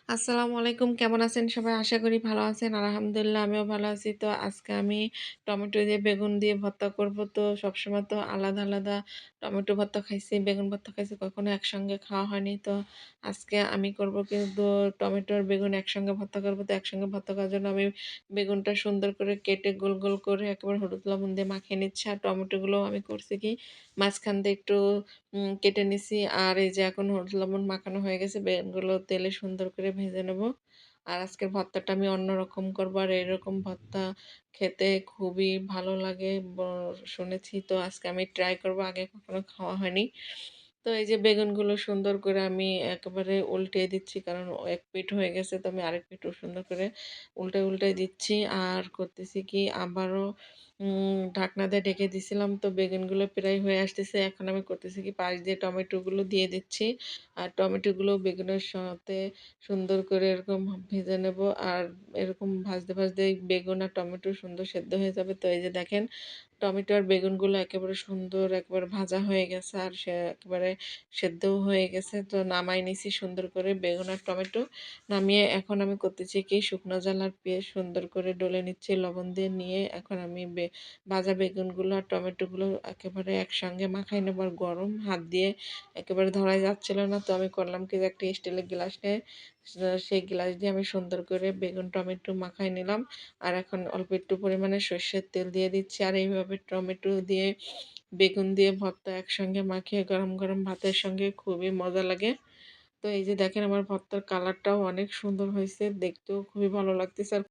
আসসালামু আলাইকুম। কেমন আছেন সবাই? আশা করি ভালো আছেন। আলহামদুলিল্লাহ আমিও ভালো আছি। তো আজকে আমি টমেটো দিয়ে বেগুন দিয়ে ভর্তা করব। তো সবসময় তো আলাদা, আলাদা টমেটো ভর্তা খাইছি, বেগুন ভর্তা খাইছি। কখনো একসঙ্গে খাওয়া হয়নি। তো আজকে আমি করব কিন্তু টমেটো আর বেগুন একসঙ্গে ভর্তা করব। তো একসঙ্গে ভর্তা করার জন্য আমি বেগুনটা সুন্দর করে কেটে গোল, গোল করে একেবারে হলুদ লবণ দিয়ে মাখিয়ে নিচ্ছি। আর টমেটোগুলোও আমি করছি কি মাঝখান দিয়ে একটু কেটে নিছি। আর এই যে এখন হলুদ লবণ মাখানো হয়ে গেছে। বেগুনগুলো তেলে সুন্দর করে ভেজে নেব। আর আজকের ভর্তাটা আমি অন্যরকম করব। আর এরকম ভর্তা খেতে খুবই ভালো লাগে শুনেছি। তো আজকে আমি ট্রাই করব। আগে কখনো খাওয়া হয়নি। তো এই যে বেগুনগুলো সুন্দর করে আমি একেবারে উল্টিয়ে দিচ্ছি। কারণ এক পিঠ হয়ে গেছে। তো আমি আরেক পিঠও সুন্দর করে উল্টায়, উল্টায় দিচ্ছি। আর করতেছি কি আবারও ঢাকনা দিয়ে ঢেকে দিছিলাম। তো বেগুনগুলো প্রায় হয়ে আসতেছে। এখন আমি করতেছি কি পাশ দিয়ে টমেটোগুলো দিয়ে দিচ্ছি। আর টমেটোগুলো বেগুনের সাথে সুন্দর করে এরকম ভেজে নেব। আর এরকম ভাজতে, ভাজতে বেগুন আর টমেটো সুন্দর সেদ্ধ হয়ে যাবে। তো এই যে দেখেন টমেটো আর বেগুনগুলো একেবারে সুন্দর একবারে ভাজা হয়ে গেছে। আর সে একেবারে সেদ্ধও হয়ে গেছে। তো নামায় নিছি সুন্দর করে বেগুন আর টমেটো। নামিয়ে এখন আমি করতেছি কি শুকনো জ্বালা আর পেঁয়াজ সুন্দর করে ডলে নিচ্ছি লবণ দিয়ে নিয়ে এখন আমি ভাজা বেগুনগুলো আর টমেটোগুলো একেবারে একসঙ্গে মাখাই নেব। আর গরম হাত দিয়ে একেবারে ধরাই যাচ্ছিল না। তো আমি করলাম কি যে একটা স্টিলের গ্লাস নিয়ে সেই গ্লাস দিয়ে আমি সুন্দর করে বেগুন টমেটো মাখাই নিলাম। আর এখন অল্প একটু পরিমাণে সর্ষের তেল দিয়ে দিচ্ছি। আর এইভাবে টমেটো দিয়ে বেগুন দিয়ে ভর্তা একসঙ্গে মাখিয়ে গরম, গরম ভাতের সঙ্গে খুবই মজা লাগে। তো এই যে দেখেন আমার ভর্তার কালারটাও অনেক সুন্দর হইছে। দেখতেও খুবই ভালো লাগতেছে। আর